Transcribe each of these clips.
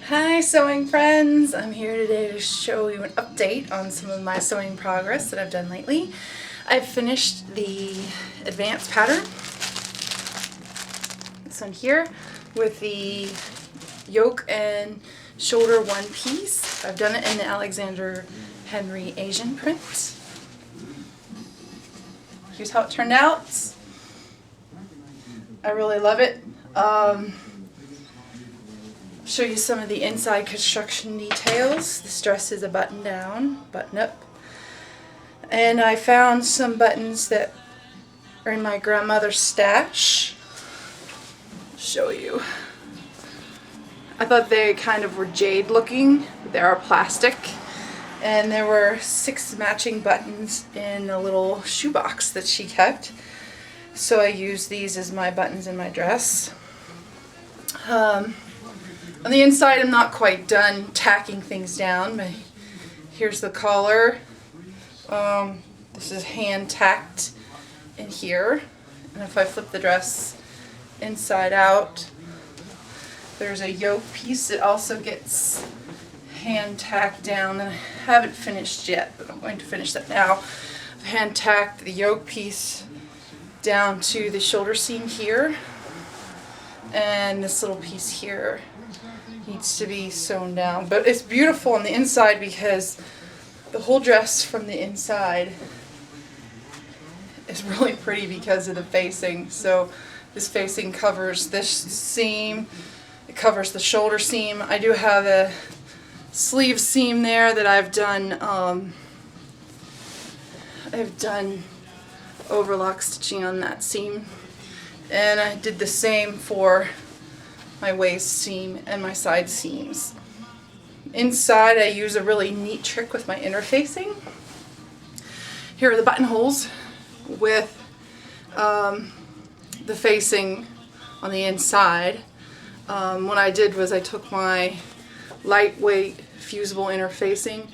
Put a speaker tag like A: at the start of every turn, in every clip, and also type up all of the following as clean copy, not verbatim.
A: Hi sewing friends! I'm here today to show you an update on some of my sewing progress that I've done lately. I've finished the advanced pattern, this one here, with the yoke and shoulder one piece. I've done it in the Alexander Henry Asian print. Here's how it turned out. I really love it. Show you some of the inside construction details. This dress is a button down, button up. And I found some buttons that are in my grandmother's stash. Show you. I thought they kind of were jade looking. They are plastic. And there were 6 matching buttons in a little shoebox that she kept. So I used these as my buttons in my dress. On the inside, I'm not quite done tacking things down, but here's the collar. This is hand tacked in here. And if I flip the dress inside out, there's a yoke piece that also gets hand tacked down. And I haven't finished yet, but I'm going to finish that now. I've hand tacked the yoke piece down to the shoulder seam here. And this little piece here needs to be sewn down, but it's beautiful on the inside because the whole dress from the inside is really pretty because of the facing. So this facing covers this seam, it covers the shoulder seam. I do have a sleeve seam there that I've done overlock stitching on that seam, and I did the same for my waist seam and my side seams. Inside I use a really neat trick with my interfacing. Here are the buttonholes with the facing on the inside. What I did was I took my lightweight fusible interfacing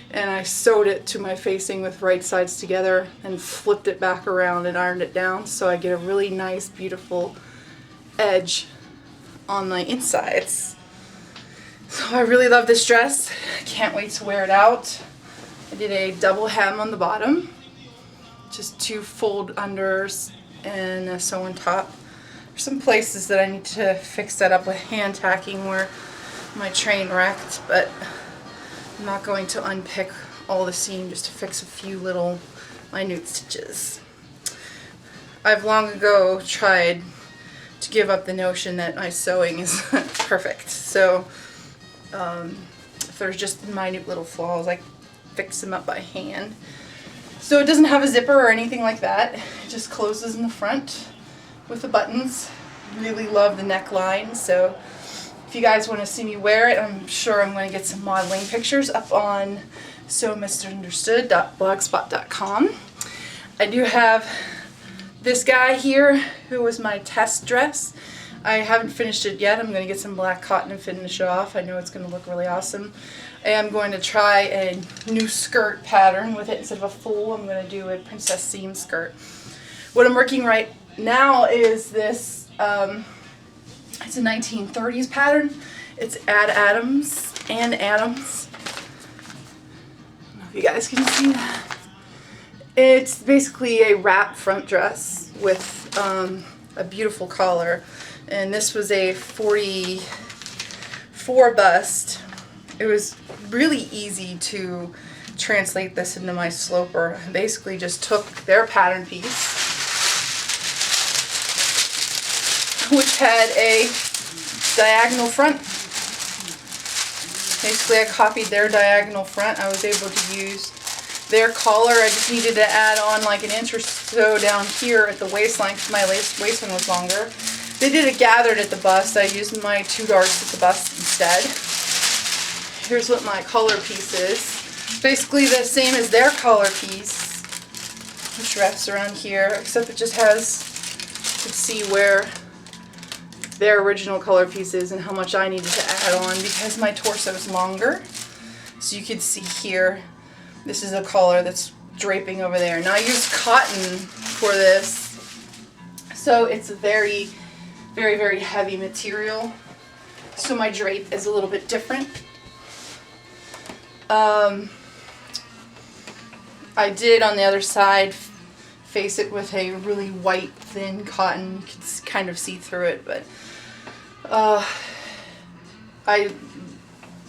A: and I sewed it to my facing with right sides together and flipped it back around and ironed it down so I get a really nice, beautiful edge on my insides. So I really love this dress. Can't wait to wear it out. I did a double hem on the bottom, just 2 fold unders and a sew on top. There's some places that I need to fix that up with hand tacking where my train wrecked, but I'm not going to unpick all the seam, just to fix a few little minute stitches. I've long ago tried to give up the notion that my sewing is perfect. So if there's just minute little flaws, I fix them up by hand. So it doesn't have a zipper or anything like that. It just closes in the front with the buttons. Really love the neckline. So if you guys want to see me wear it, I'm sure I'm going to get some modeling pictures up on sewmisunderstood.blogspot.com. I do have this guy here, who was my test dress. I haven't finished it yet. I'm going to get some black cotton and finish it off. I know it's going to look really awesome. I am going to try a new skirt pattern with it. Instead of a full, I'm going to do a princess seam skirt. What I'm working right now is this, it's a 1930s pattern. It's Adams. I don't know if you guys can see that. It's basically a wrap front dress with a beautiful collar, and this was a 44 bust. It was really easy to translate this into my sloper. I basically just took their pattern piece, which had a diagonal front. Basically I copied their diagonal front. I was able to use their collar. I just needed to add on like an inch or so down here at the waistline because my waistline was longer. They did it gathered at the bust. I used my 2 darts at the bust instead. Here's what my collar piece is. Basically the same as their collar piece, which wraps around here, except it just has, you can see where their original color piece is and how much I needed to add on because my torso is longer. So you can see here, this is a collar that's draping over there. Now I used cotton for this, so it's a very, very, very heavy material. so my drape is a little bit different. I did on the other side face it with a really white thin cotton. You can kind of see through it, but I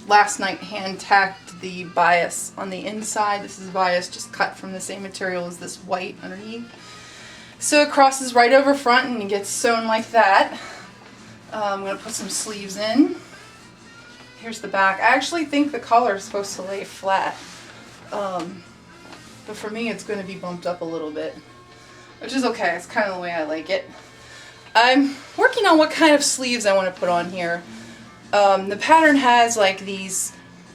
A: last night hand tacked the bias on the inside. This is bias just cut from the same material as this white underneath. So it crosses right over front and it gets sewn like that. I'm going to put some sleeves in. Here's the back. I actually think the collar is supposed to lay flat. But for me it's going to be bumped up a little bit, which is okay. It's kind of the way I like it. I'm working on what kind of sleeves I want to put on here. The pattern has like these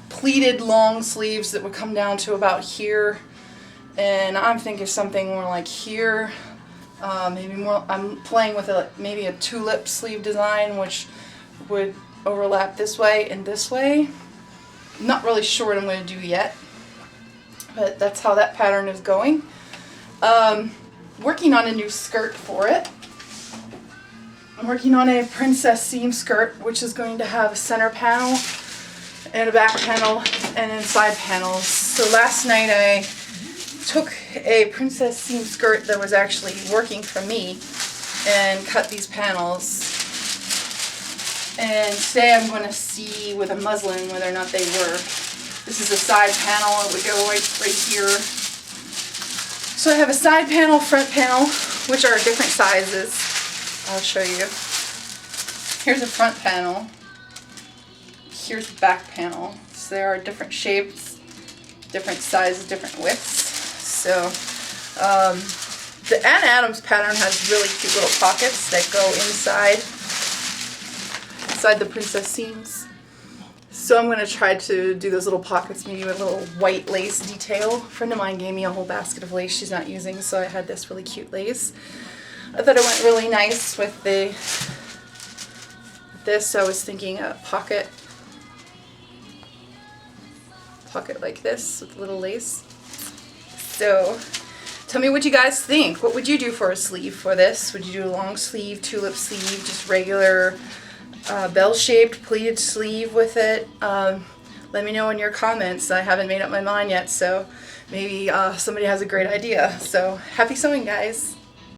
A: pleated long sleeves that would come down to about here, and I'm thinking something more like here. Maybe more. I'm playing with maybe a tulip sleeve design, which would overlap this way and this way. I'm not really sure what I'm going to do yet, but that's how that pattern is going. Working on a new skirt for it. I'm working on a princess seam skirt, which is going to have a center panel and a back panel and then side panels. So last night I took a princess seam skirt that was actually working for me and cut these panels. And today I'm going to see with a muslin whether or not they work. This is a side panel. It would go right here. So I have a side panel, front panel, which are different sizes. I'll show you. Here's a front panel. Here's the back panel. So there are different shapes, different sizes, different widths. So the Ann Adams pattern has really cute little pockets that go inside the princess seams. So I'm going to try to do those little pockets, maybe with a little white lace detail. A friend of mine gave me a whole basket of lace she's not using, so I had this really cute lace. I thought it went really nice with this. I was thinking a pocket like this with a little lace. So tell me what you guys think. What would you do for a sleeve for this? Would you do a long sleeve, tulip sleeve, just regular bell-shaped pleated sleeve with it? Let me know in your comments. I haven't made up my mind yet, so maybe somebody has a great idea. So happy sewing, guys.